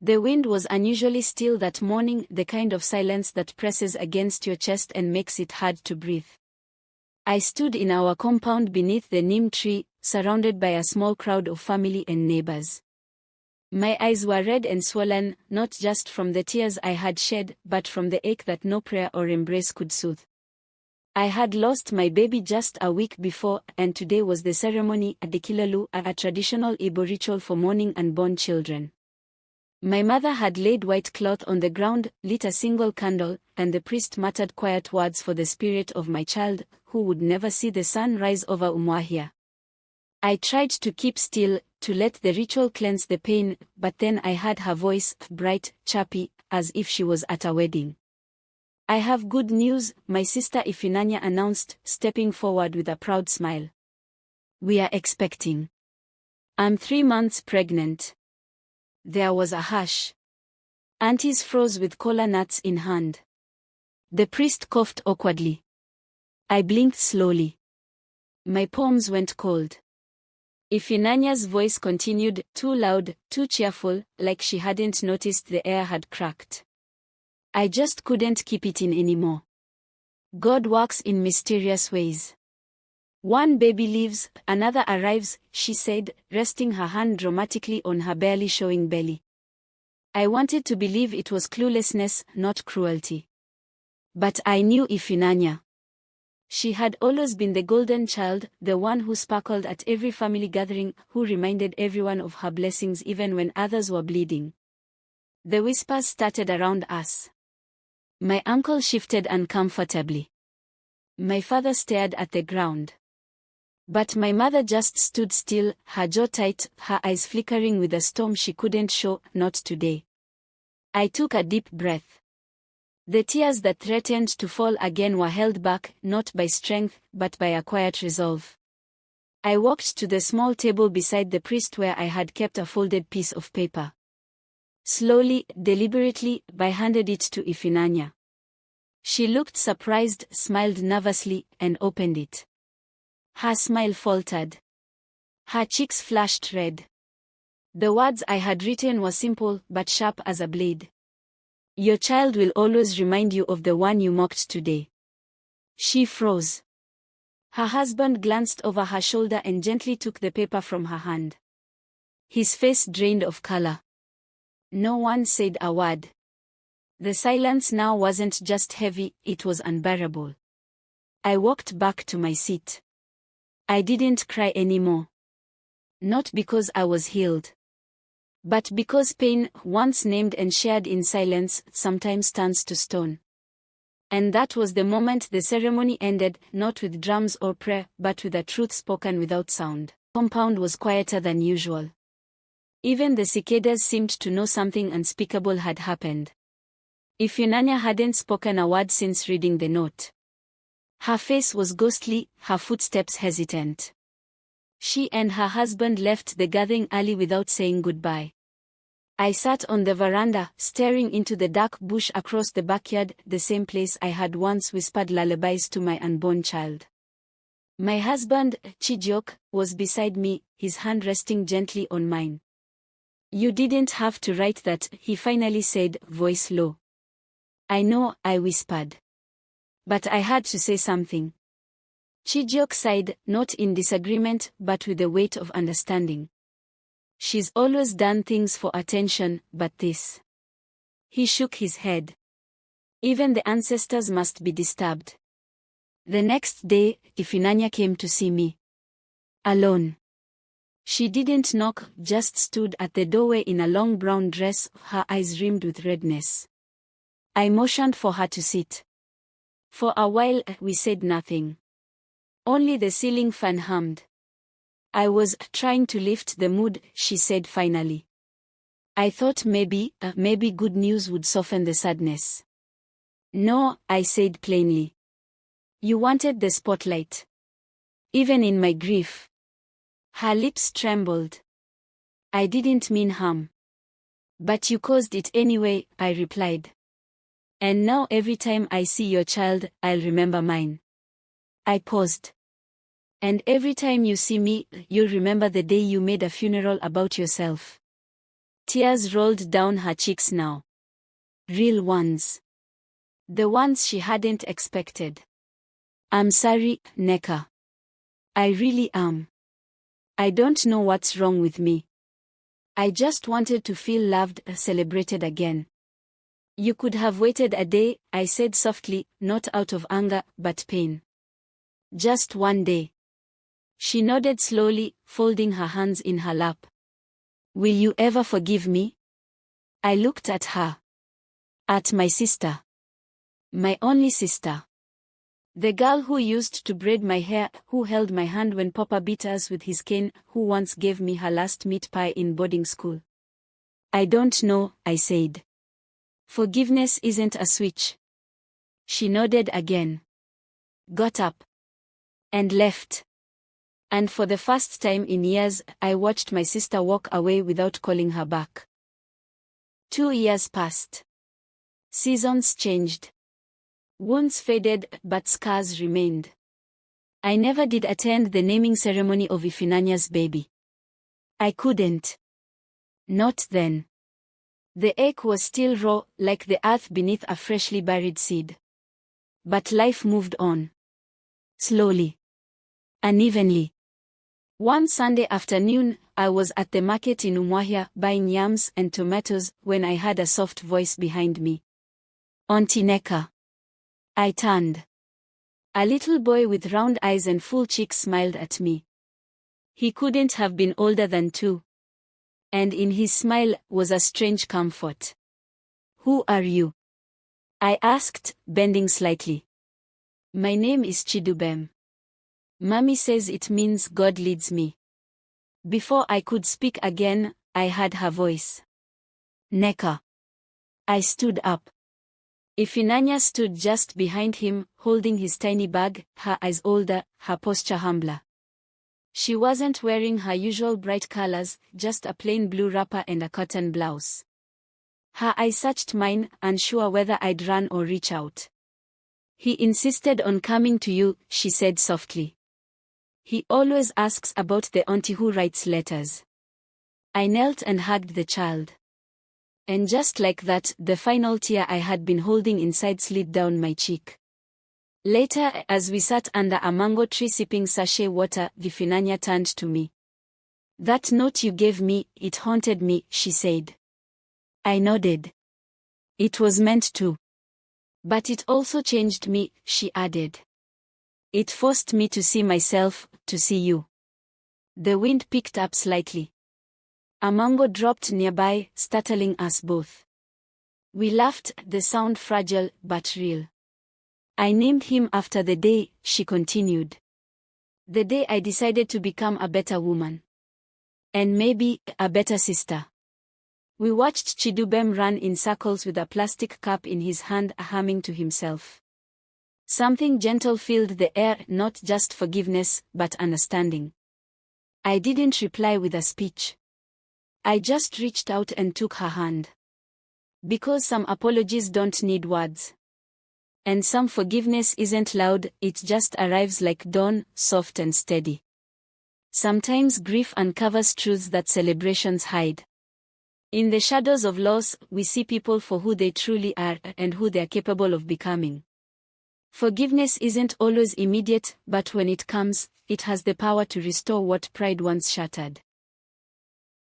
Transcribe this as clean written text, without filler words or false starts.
The wind was unusually still that morning, the kind of silence that presses against your chest and makes it hard to breathe. I stood in our compound beneath the neem tree, surrounded by a small crowd of family and neighbors. My eyes were red and swollen, not just from the tears I had shed, but from the ache that no prayer or embrace could soothe. I had lost my baby just a week before, and today was the ceremony at the Kilalu, a traditional Igbo ritual for mourning unborn children. My mother had laid white cloth on the ground, lit a single candle, and the priest muttered quiet words for the spirit of my child, who would never see the sun rise over Umuahia. I tried to keep still, to let the ritual cleanse the pain, but then I heard her voice, bright, chirpy, as if she was at a wedding. "I have good news," my sister Ifinanya announced, stepping forward with a proud smile. "We are expecting. I'm 3 months pregnant." There was a hush. Aunties froze with kola nuts in hand. The priest coughed awkwardly. I blinked slowly. My palms went cold. Ifinanya's voice continued, too loud, too cheerful, like she hadn't noticed the air had cracked. I just couldn't keep it in anymore. God works in mysterious ways. One baby leaves, another arrives, she said, resting her hand dramatically on her barely showing belly. I wanted to believe it was cluelessness, not cruelty. But I knew Ifinanya. She had always been the golden child, the one who sparkled at every family gathering, who reminded everyone of her blessings even when others were bleeding. The whispers started around us. My uncle shifted uncomfortably. My father stared at the ground. But my mother just stood still, her jaw tight, her eyes flickering with a storm she couldn't show, not today. I took a deep breath. The tears that threatened to fall again were held back, not by strength, but by a quiet resolve. I walked to the small table beside the priest where I had kept a folded piece of paper. Slowly, deliberately, I handed it to Ifinanya. She looked surprised, smiled nervously, and opened it. Her smile faltered. Her cheeks flashed red. The words I had written were simple, but sharp as a blade. "Your child will always remind you of the one you mocked today." She froze. Her husband glanced over her shoulder and gently took the paper from her hand. His face drained of color. No one said a word. The silence now wasn't just heavy, it was unbearable. I walked back to my seat. I didn't cry anymore. Not because I was healed. But because pain, once named and shared in silence, sometimes turns to stone. And that was the moment the ceremony ended, not with drums or prayer, but with a truth spoken without sound. The compound was quieter than usual. Even the cicadas seemed to know something unspeakable had happened. Ifinanya hadn't spoken a word since reading the note. Her face was ghostly, her footsteps hesitant. She and her husband left the gathering early without saying goodbye. I sat on the veranda, staring into the dark bush across the backyard, the same place I had once whispered lullabies to my unborn child. My husband, Chijiok, was beside me, his hand resting gently on mine. "You didn't have to write that," he finally said, voice low. "I know," I whispered. "But I had to say something." Chijiok sighed, not in disagreement, but with the weight of understanding. "She's always done things for attention, but this..." He shook his head. "Even the ancestors must be disturbed." The next day, Ifinanya came to see me. Alone. She didn't knock, just stood at the doorway in a long brown dress, her eyes rimmed with redness. I motioned for her to sit. For a while, we said nothing. Only the ceiling fan hummed. "I was trying to lift the mood," she said finally. "I thought maybe good news would soften the sadness." "No," I said plainly. "You wanted the spotlight. Even in my grief." Her lips trembled. "I didn't mean harm." "But you caused it anyway," I replied. "And now every time I see your child, I'll remember mine." I paused. "And every time you see me, you'll remember the day you made a funeral about yourself." Tears rolled down her cheeks now. Real ones. The ones she hadn't expected. I'm sorry, Neka. I really am. I don't know what's wrong with me. I just wanted to feel loved, celebrated again. You could have waited a day, I said softly, not out of anger, but pain. Just one day. She nodded slowly, folding her hands in her lap. Will you ever forgive me? I looked at her. At my sister. My only sister. The girl who used to braid my hair, who held my hand when Papa beat us with his cane, who once gave me her last meat pie in boarding school. I don't know, I said. Forgiveness isn't a switch. She nodded again. Got up. And left. And for the first time in years, I watched my sister walk away without calling her back. 2 years passed. Seasons changed. Wounds faded, but scars remained. I never did attend the naming ceremony of Ifinanya's baby. I couldn't. Not then. The ache was still raw, like the earth beneath a freshly buried seed. But life moved on. Slowly. Unevenly. One Sunday afternoon, I was at the market in Umuahia buying yams and tomatoes when I heard a soft voice behind me. Auntie Neka. I turned. A little boy with round eyes and full cheeks smiled at me. He couldn't have been older than 2. And in his smile was a strange comfort. Who are you? I asked, bending slightly. My name is Chidubem. Mommy says it means God leads me. Before I could speak again, I heard her voice. Neka. I stood up. Ifinanya stood just behind him, holding his tiny bag, her eyes older, her posture humbler. She wasn't wearing her usual bright colors, just a plain blue wrapper and a cotton blouse. Her eyes searched mine, unsure whether I'd run or reach out. He insisted on coming to you, she said softly. He always asks about the auntie who writes letters. I knelt and hugged the child. And just like that, the final tear I had been holding inside slid down my cheek. Later, as we sat under a mango tree sipping sachet water, Ifinanya turned to me. That note you gave me, it haunted me, she said. I nodded. It was meant to. But it also changed me, she added. It forced me to see myself, to see you. The wind picked up slightly. A mango dropped nearby, startling us both. We laughed, the sound fragile, but real. I named him after the day, she continued. The day I decided to become a better woman. And maybe, a better sister. We watched Chidubem run in circles with a plastic cup in his hand, humming to himself. Something gentle filled the air, not just forgiveness, but understanding. I didn't reply with a speech. I just reached out and took her hand. Because some apologies don't need words. And some forgiveness isn't loud, it just arrives like dawn, soft and steady. Sometimes grief uncovers truths that celebrations hide. In the shadows of loss, we see people for who they truly are and who they are capable of becoming. Forgiveness isn't always immediate, but when it comes, it has the power to restore what pride once shattered.